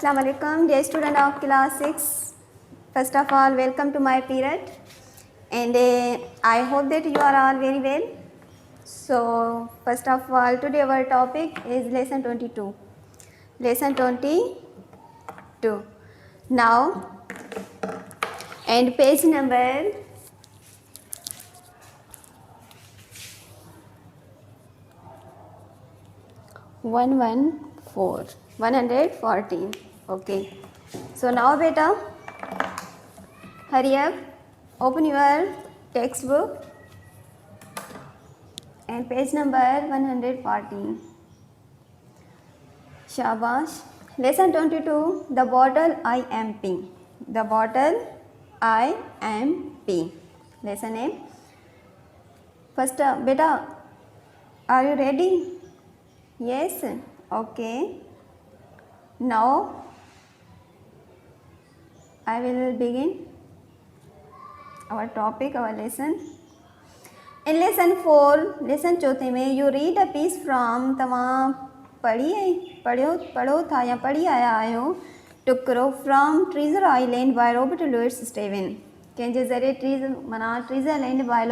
Assalamu alaikum, dear student of class 6. First of all, welcome to my period, and I hope that you are all very well. So first of all, today our topic is lesson 22. Lesson 22. Now, and page number 114. Okay. So now beta, hurry up, open your textbook and page number 114. Shabash. Lesson 22, the bottle IMP. The bottle IMP. Lesson name. First, beta, are you ready? Yes. Okay. Now I will begin our topic, our lesson. In lesson 4, lesson चौथे में you read a piece from तव्हां पढ़ो था या पढ़ी आया आहियो टुकड़ो from Treasure Island by Robert Louis Steven कंहिंजे ज़रिए Treasure Island by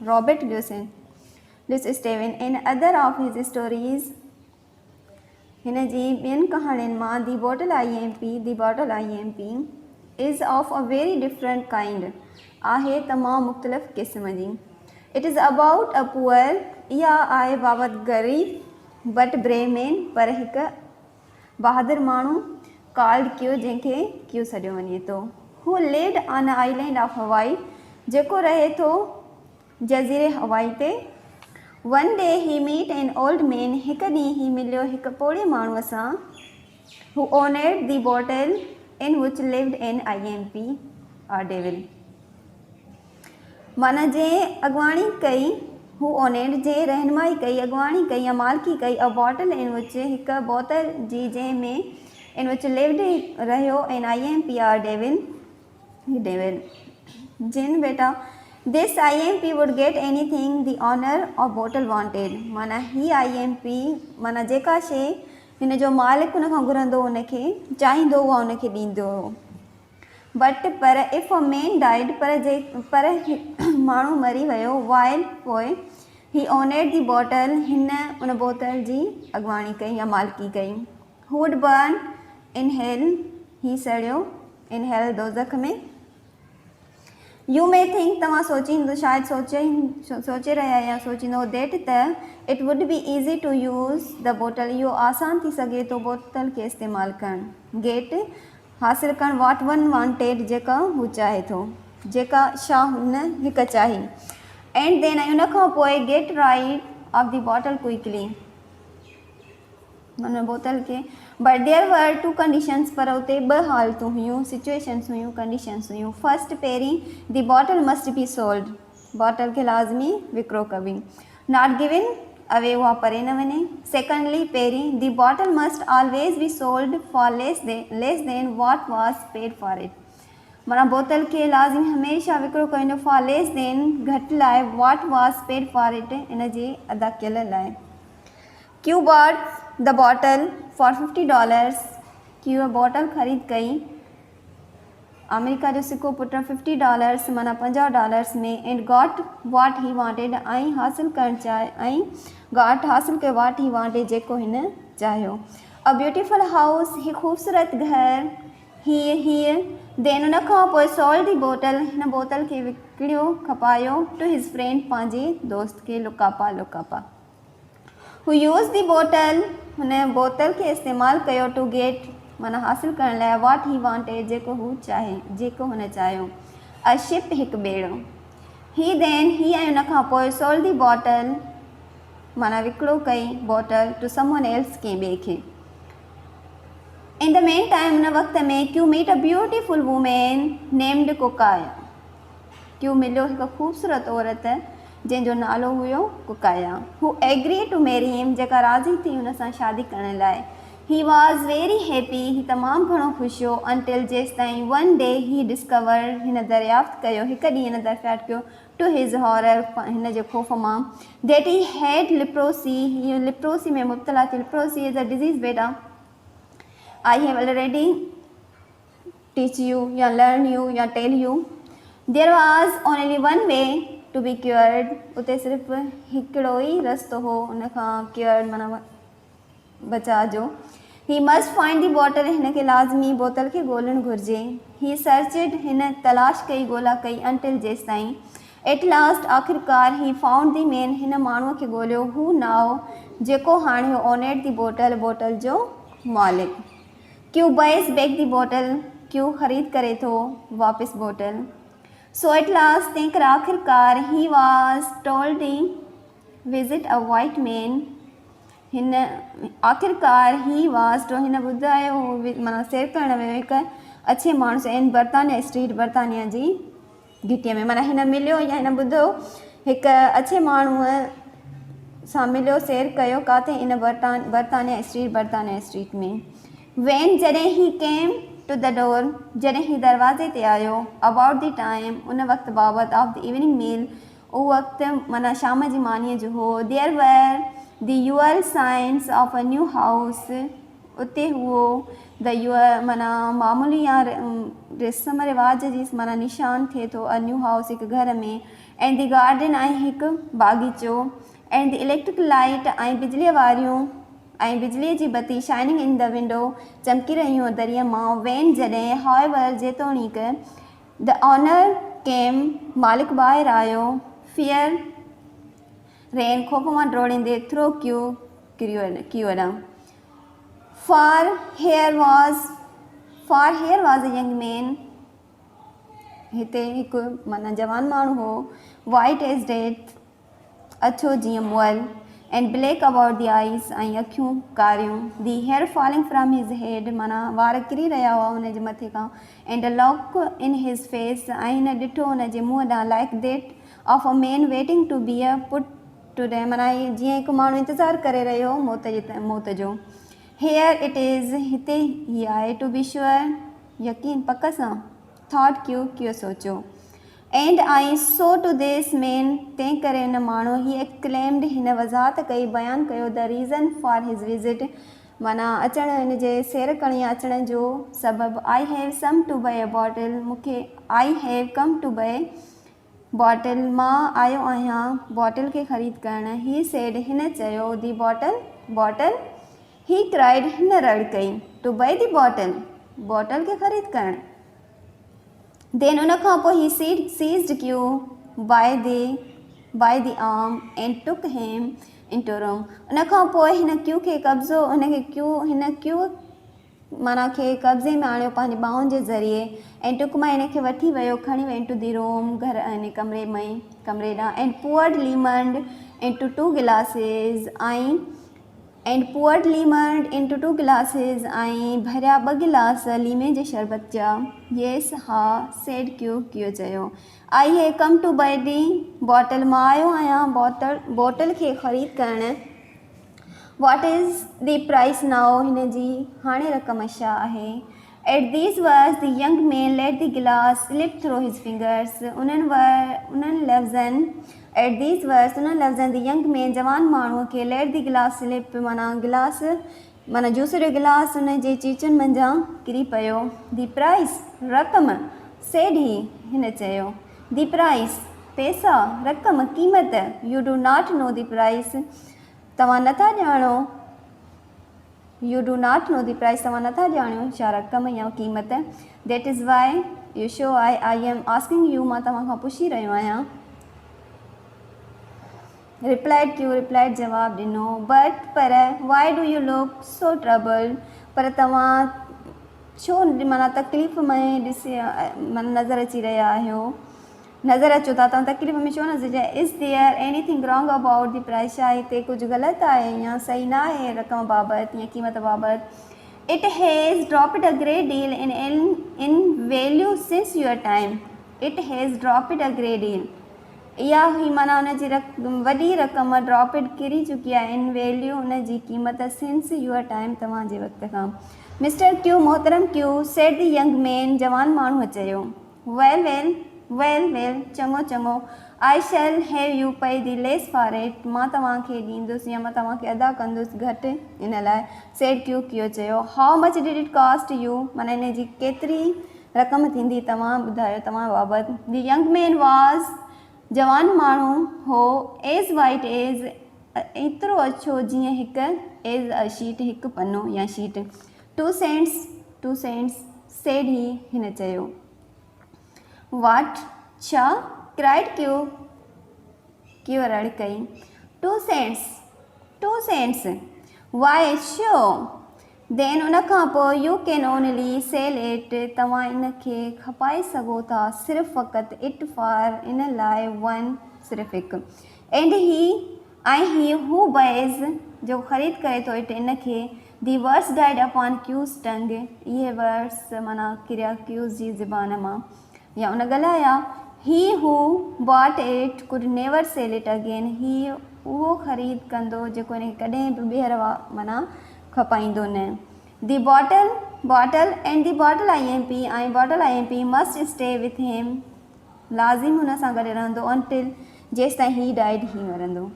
Robert Louis Steven and other of his stories हिन जी ॿियनि कहाणियुनि मां The Bottle IMP is of a very different kind आहे तमामु मुख़्तलिफ़ क़िस्म जी. It is about a poor इहा आहे बाबति ग़रीब but brave man पर हिकु बहादुर माण्हू called Q जंहिंखे Q सॾियो वञे थो who lived on an island of Hawaii जेको रहे थो जज़ीरे हवाई ते. One day he meet an old man हिकु ॾींहुं ही मिलियो हिकु पोड़े माण्हूअ सां who owned the bottle in which lived an IMP or devil. माना जंहिं अॻवाणी कई हू ओनेड जंहिं रहनुमाई कई अॻवाणी कई या मालिकी कई अ बॉटल इन विच हिकु बोतल जी जंहिं में इन विच लिव्ड रहियो एन IMP आर डेविल जिन बेटा this IMP would get anything the owner of bottle wanted. माना ही IMP माना जेका शइ हिन जो मालिक उन खां घुरंदो उनखे चाहींदो उहा उनखे ॾींदो हो. बट पर इफ अ मैन डाइड पर माण्हू मरी वियो वाइल पोइ ही ओनेड दी बॉटल हिन उन बोतल जी अॻवाणी कई या मालिकी कई. Who would burn in hell ही सड़ियो इन हेल दोज़ख में. यू मे थिंक तव्हां सोचींदो शायदि सोचे रहिया या सोचींदो देट त it would be easy to use the bottle इहो आसान थी सघे थो बोतल खे इस्तेमालु करणु गेट हासिलु करणु वॉट वन वांटेड जेका हू चाहे थो जेका छा हुन हिकु चाही एंड देन उन खां पोइ get rid of the bottle quickly माना बोतल खे. But there were two conditions पर उते ॿ हालतूं हुयूं सिचुएशन्स हुयूं कंडीशन्स हुयूं. फर्स्ट पहिरीं the bottle must be sold bottle खे लाज़मी विकिरो कबी नॉट गिवन अवे उहा परे न वञे. सेकेंडली पहिरीं the bottle must always be sold for less than what was paid for it. माना बोतल खे लाज़मी हमेशह विकिरो कयो फॉर लेस देन घटि लाइ what was paid for it इन जे अदा कयल लाइ. क्यू बॉट द बॉटल फॉर $50 क्यू बॉटल ख़रीद कई अमेरिका जो सिक्को पुट $50 माना $50 में and got what he wanted ऐं हासिलु करणु चाहे ऐं गॉट हासिलु कयो वॉट ही वांटेड जेको हिन चाहियो. अ ब्यूटीफुल हाउस ही ख़ूबसूरत घर हीअ देन उन खां पोइ सोल्ड दी बोतल हिन बोतल खे विकिणियो खपायो टू हिज़ फ्रेंड पंहिंजे दोस्त खे लुकापा हू यूज़ दी बोतल हुन बोतल खे इस्तेमालु कयो टू गेट माना हासिलु करण लाइ वॉट ही वांटेड जेको हू चाहे जेको हुन चाहियो. अ शिप हिकु ॿेड़ो ही देन ही ऐं उन खां पोइ सोल्ड दी बॉटल माना विकिणो कई बॉटल टू समवन एल्स कंहिं ॿिए खे. इन द मेन टाइम उन वक़्त में क्यू meet a beautiful woman named कुकाया. क्यू मिलियो हिकु ख़ूबसूरत औरत जंहिंजो नालो हुयो कुकाया. हू एग्री टू मैरी हिम जेका राज़ी थी हुन सां शादी करण लाइ. ही वॉज़ वेरी हैप्पी ही तमामु घणो ख़ुशि हो अंटिल जेसि ताईं वन डे ही डिस्कवर हिन दरियाफ़्त कयो हिकु ॾींहुं हिन दरियाफ़्त कयो टू हिज़ हॉरर हिन जे ख़ौफ़ मां देट ही हैड लिप्रोसी हीअ लिप्रोसी में मुब्तला थी. लिप्रोसी इज़ अ डिज़ीज़ बेटा I have already teach you या learn you या tell you. There was only one way to be cured. उते सिर्फ़ हिकिड़ो ई रस्तो हो उन खां cured माना बचा जो. He must find the bottle. हिन खे लाज़मी बोतल खे ॻोल्हणु घुरिजे. He searched. हिन तलाश कई ॻोल्हा कई until जेसि ताईं. At last आख़िरकार he found the man. हिन माण्हूअ खे ॻोल्हियो who now जेको हाणे owned the bottle. बोतल जो मालिक. Q buys back the bottle. Q ख़रीद करे थो वापसि बोतल. So at last तंहिं करे आख़िरकार he was told to visit a white man. हिन आख़िरकार ही वास तो हिन ॿुधायो माना सैर करणु वियो हिकु अच्छे माण्हू सां इन बर्तानिया स्ट्रीट बर्तानिया जी घिटीअ में माना हिन मिलियो या हिन ॿुधो हिकु अच्छे माण्हूअ सां मिलियो सैर कयो काथे इन बर्तानिया स्ट्रीट में. वेन जॾहिं ही केम टू द डोर जॾहिं ही दरवाज़े ते आयो. अबाउट द टाइम उन वक़्तु बाबति ऑफ द इवनिंग मील उहो वक़्तु माना शाम जी मानीअ जो हो. There were the usual signs of a new house. उते हुओ द माना मामूली या रस्म रिवाज जी माना निशान थिए थो अ न्यू हाउस हिकु घर में. एंड द गार्डन ऐं हिकु बाग़ीचो. एंड द इलेक्ट्रिक लाइट ऐं बिजलीअ वारियूं ऐं बिजलीअ जी बत्ती शाइनिंग इन द विंडो चमकी रहियूं दरीअ मां. वेन जॾहिं हाउएवर जेतोणीकि द ऑनर केम मालिक ॿाहिरि आयो. फियर रेन खोप मां डोड़ींदे थ्रो क्यू क्यू ॾांहुं. Far here was a young man. हिते हिकु माना जवान माण्हू हो. वाइट एज डेथ अछो जीअं मुअल. And black about the eyes ऐं अखियूं कारियूं. The hair falling from his head माना वार किरी रहिया हुआ हुनजे मथे खां. And a look in his face ऐं हिन ॾिठो हुनजे मुंहं ॾांहुं like that of a man waiting to be a put today माना जीअं हिकु माण्हू इंतज़ारु करे रहियो मौत जो. हेयर इट इज़ हिते ई आहे. टू बी श्योर यकीन पक सां. थॉट क्यू सोचियो. And I saw to this man तंहिं करे हिन माण्हू ही एक्लेम्ड हिन वज़ाहत कई बयानु कयो the reason for his visit माना अचणु हिन जे सैर करण या अचण जो सबबु. I have some to buy a bottle मूंखे I have come to buy bottle मां आयो आहियां बॉटल खे ख़रीद करणु. ही सेड हिन चयो दी बॉटल. ही क्राइड हिन रड़ कई टू बाय दी बॉटल खे ख़रीद करणु. देन उन खां पोइ he seized Keawe by the arm and took him into room. उन खां पोइ हिन क्यू खे कब्ज़ो हिन क्यू माना खे कब्ज़े में आणियो पंहिंजे ॿाहुनि जे ज़रिए. ऐं टुक मां हिन खे वठी वियो खणी वियो इनटू दी रूम घर हिन कमरे ॾांहुं. एंड पुअर्ड लीमंड इनटू टू गिलासिस ऐं भरिया 2 गिलास लीमे जे शरबत जा. येस हा सेड क्यू चयो. I have come to buy the bottle मां आयो आहियां बॉटल खे ख़रीद करणु. What is the price now हिन जी हाणे रक़म छा आहे. At these words the young man let the glass slip through his fingers. उन्हनि लफ़्ज़नि द यंग मैन जवान माण्हूअ खे लेट द गिलास स्लिप माना जूस जो गिलास उन जे चीचुनि मंझां किरी पियो. दी प्राइस रक़म सेड हिन चयो. दी प्राइस पैसा रक़म क़ीमत. You do not know the price तव्हां नथा ॼाणियो छा रक़म या क़ीमत. That is why you so I am asking you मां तव्हां खां पुछी रहियो आहियां. रिप्लाइड क्यू जवाबु ॾिनो. पर why do you look so troubled पर तव्हां छो माना तकलीफ़ में माना नज़र अची रहिया आहियो. नज़र अचो था तव्हां तकलीफ़ में छो नज़र अचे. Is there anything wrong about the price छा हिते कुझु ग़लति आहे या सही न आहे रक़म बाबति या क़ीमत बाबति. It has dropped a great deal in value since your time. It has dropped a great deal इहा हुई माना हुनजी वॾी रक़म ड्रॉप्ड किरी चुकी आहे इन वैल्यू हुनजी क़ीमत सिंस योर टाइम तव्हांजे वक़्त खां. मिस्टर क्यू मोहतरम Q said the young man जवान माण्हूअ चयो. वेल चङो आई शैल हैव यू पे दी लेस फॉर इट, मां तव्हांखे ॾींदुसि या मां तव्हांखे अदा कंदुसि घटि इन लाइ। सेड क्यू कियो चयो। How much did it cost you, माना इन जी केतिरी रक़म थींदी तव्हां ॿुधायो तव्हां बाबति। द यंग मैन वॉज, जवान माण्हू हो, एज़ वाइट एज़, एतिरो अछो जीअं हिकु, एज़ अ शीट, हिकु पनो या sheet. 2 cents, 2 cents, said he, हिन चयो। वाट, छा, क्राइड क्यू, क्यू रड़ कई। 2 cents, 2 cents, why so, then उन खां पोइ you can only sell it, तव्हां इन खे खपाए सघो था सिर्फ़ु फ़क़ति, इट फॉर, इन लाइ, वन, सिर्फ़ु हिकु। एंड ही, ऐं ही हू बाइज़, जो ख़रीद करे थो इट इन खे। The words died upon Keawe's tongue, इहे वर्ड्स माना किरिया क्यूज़ जी ज़बान मां या उन ॻाल्हाया। He who bought it could never sell it again, ही उहो ख़रीद कंदो जेको इन खे कॾहिं बि ॿीहर माना खपाईंदो न। The bottle, bottle and the bottle IMP, ऐं bottle IMP must stay with him, लाज़िम हुन सां गॾु रहंदो, अनटिल, जेसि ताईं ही डाइड, ही मरंदो।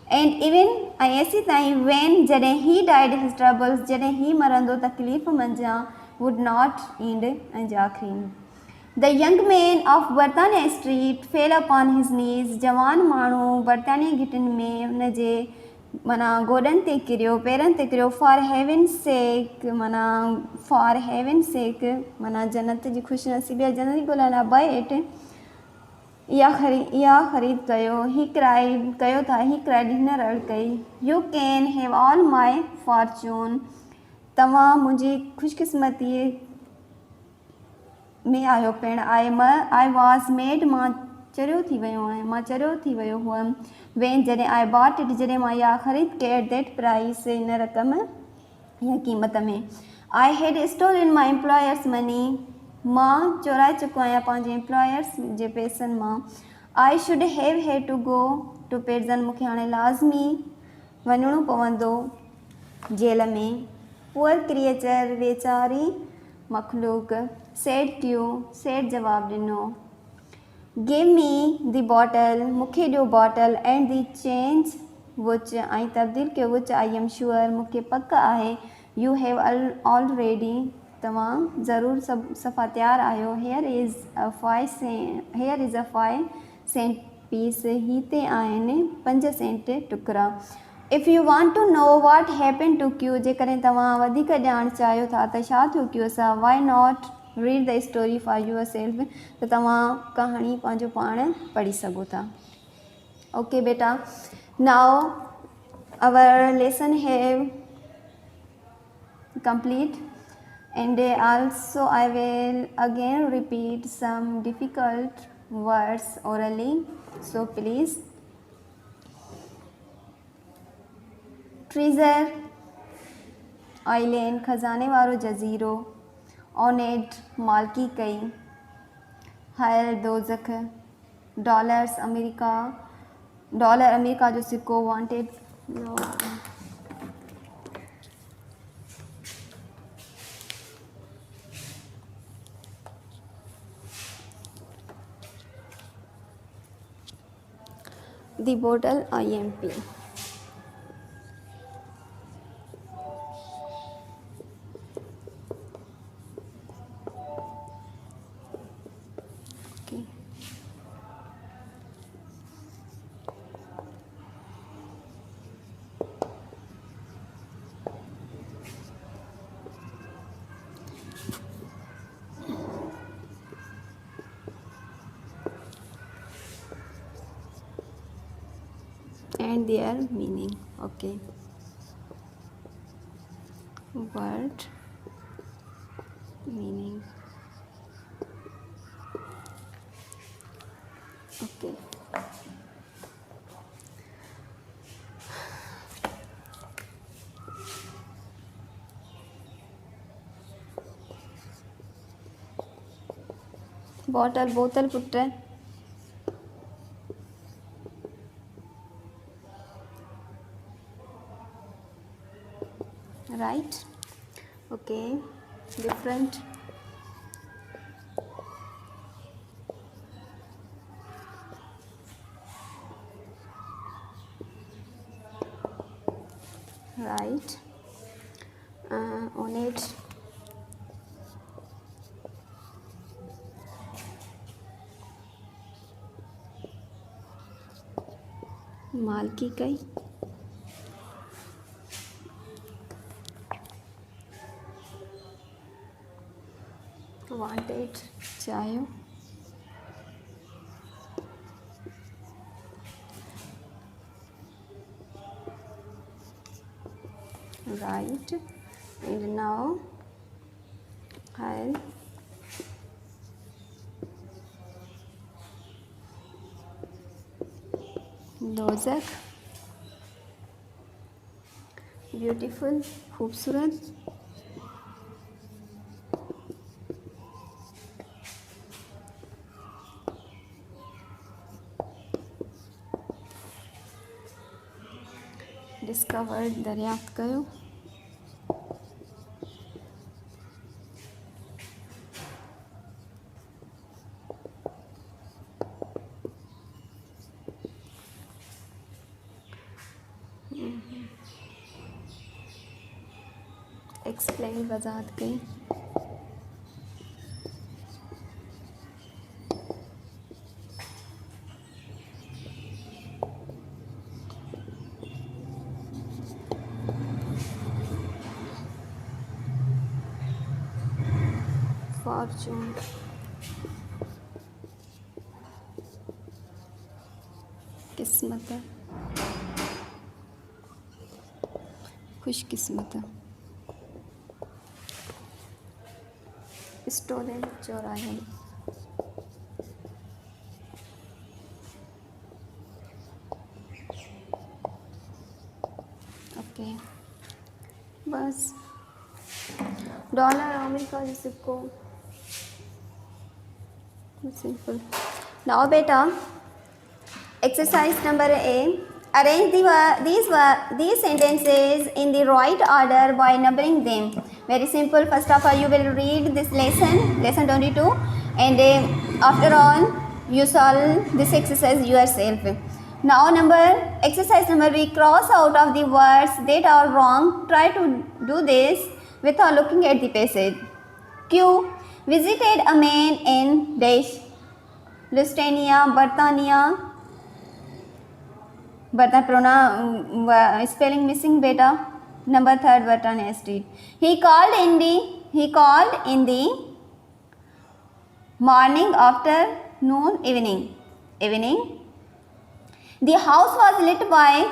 एंड इवन, ऐं एसी ताईं, वेन, जॾहिं ही डाइड हिज ट्रबल्स, जॾहिं ही मरंदो तकलीफ़ मंझां, वुड नॉट ईंड, ऐं जे आख़िरी। The young man of Beritania street fell upon his knees, जवान माण्हू बर्तानिया घिटिन में हुन जे माना गोॾनि ते किरियो, पेरनि ते किरियो। फॉर हेवन सेक, माना फॉर हेवन सेक, माना जन्नत जी ख़ुशि नसीबी आहे, जन्नत जी ॻोल्हण लाइ, बाय इट, इहा ख़रीद कयो। ही क्राइड, कयो था, ही क्राइड, हिन रड़ कई। You can have all my Fortune, तव्हां मुंहिंजी ख़ुशकिस्मतीअ में आहियो पिण। आई वॉज मेड, मां चरियो थी वियो आहियां, मां चरियो थी वियो हुअमि। वेन, जॾहिं आई बॉट इट, जॾहिं मां इहा ख़रीद कई। एट दैट प्राइस, इन रक़म या क़ीमत में। I had stolen my employer's money, मां चोराए चुको आहियां पंहिंजे एम्प्लॉयर्स जे पैसनि मां। I should have had to go to prison, मूंखे हाणे लाज़मी वञिणो पवंदो जेल में। पुअर क्रिएचर, वेचारी मखलूक। सेड क्यू, सेड जवाबु ॾिनो। गिव मी दी बॉटल, मूंखे ॾियो बॉटल, एंड दी चेंज वुच, ऐं तब्दील कयो वुच। आई एम श्योर, मूंखे पक आहे। यू हैव ऑलरेडी, तव्हां ज़रूरु सफ़ा तयारु आहियो। Here is a 5 cent piece, हिते आहिनि 5 सेंट टुकड़ा। If you want to know what happen to Keawe, जेकॾहिं तव्हां वधीक ॼाण चाहियो था त छा थियो क्यू सां, why not read the story for yourself, त तव्हां कहाणी पंहिंजो पाण पढ़ी सघो था। ओके बेटा, now our lesson have complete, and also I will again repeat some difficult words orally, so please. treasure, island, खजाने वारो जज़ीरो। ऑनेट, मालकी कई। हल, दोज़ख। डॉलर्स, अमेरिका, डॉलर अमेरिका जो सिक्को। Wanted, the bottle IMP। And their meaning. Okay, word meaning. Okay, bottle, बोतल पुत्र। right, okay, different, Write on it माल की कई वांटेड चाहिए right and now I'll दोज़ख ब्यूटीफुल खूबसूरत डिस्कवर्ड दरियाफ्त कयो एक्सप्लेन वजाहत कई फॉर्चून किस्मत है खुशकिस्मत है स्टोलन चौराहे ओके बस डॉलर अमेरिका के सिक्कों सिंपल नाउ बेटा exercise number A arrange these sentences in the right order by numbering them. Very simple. First of all you will read this lesson 22 and after all you solve this exercise yourself. Now exercise number B, cross out of the words that are wrong. Try to do this without looking at the passage. Q, visited a man in dash Lusitania, Bertha pronoun spelling missing beta. Number 3 Bertha Street. He called in the morning, afternoon, evening. The house was lit by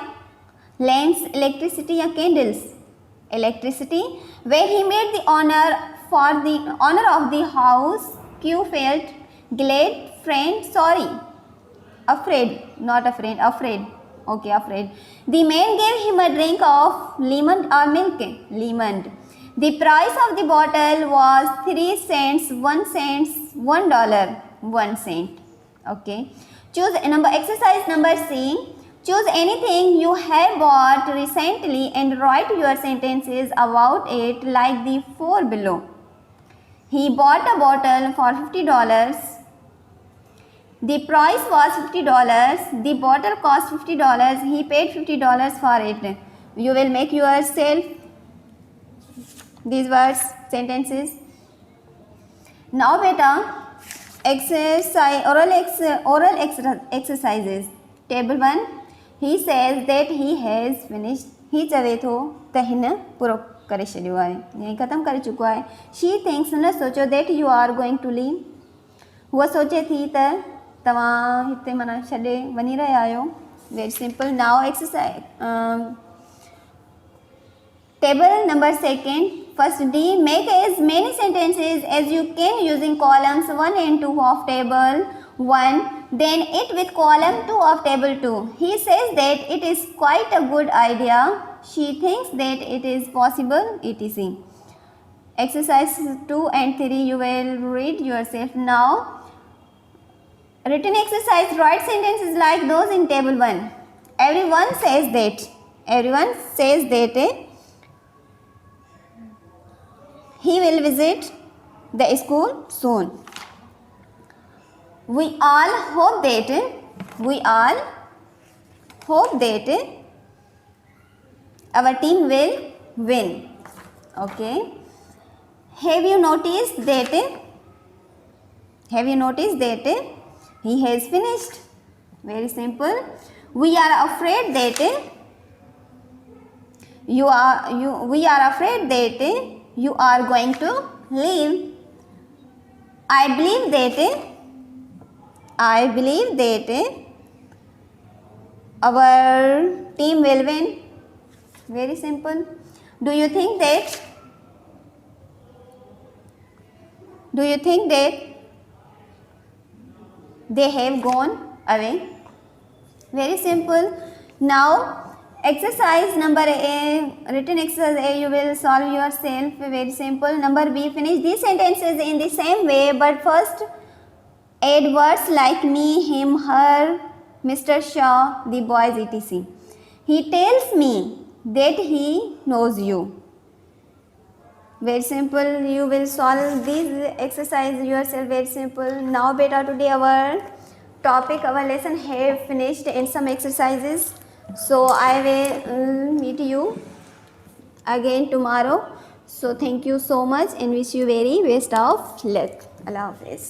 lamps, electricity or candles. Electricity. Where he made the honor of the house. Q felt glad, friend, sorry, afraid, not a friend, afraid. Okay, afraid. The man gave him a drink of lemon or milk. Lemon. The price of the bottle was 3 cents, 1 cent, $1, 1 cent. Okay. Choose exercise number C. Choose anything you have bought recently and write your sentences about it like the 4 below. He bought a bottle for $50. The price was $50. The bottle cost $50. He paid $50 for it. You will make yourself these words, sentences. Now beta, exercise, oral exercises. Table 1. He says that he has finished. He चवे थो त हिन पूरो करे छॾियो आहे यानी ख़तमु करे चुको आहे. She thinks न सोचो that you are going to leave. हूअ सोचे थी त तव्हां हिते माना छॾे वञी रहिया आहियो. Very simple. Now exercise. Table number 2. First D. Make as many sentences as you can using columns 1 and 2 of table 1. Then it with column 2 of table 2. He says that it is quite a good idea. She thinks that it is possible, etc. Exercise 2 and 3 you will read yourself. Now written exercise, write sentences like those in table 1. Everyone says that he will visit the school soon. We all hope that our team will win. Okay, have you noticed that he has finished? Very simple. We are afraid that we are afraid that you are going to leave. I believe that our team will win. Very simple. Do you think that they have gone away? Very simple. Now exercise number A, written exercise A, you will solve yourself. Very simple. Number B, finish these sentences in the same way, but first add words like me, him, her, Mr. Shaw, the boys, etc. He tells me that he knows you. Very simple. You will solve this exercise yourself. Very simple. Now beta, today our topic, our lesson have finished in some exercises. So I will meet you again tomorrow. So thank you so much and wish you very best of luck. Allah Hafiz.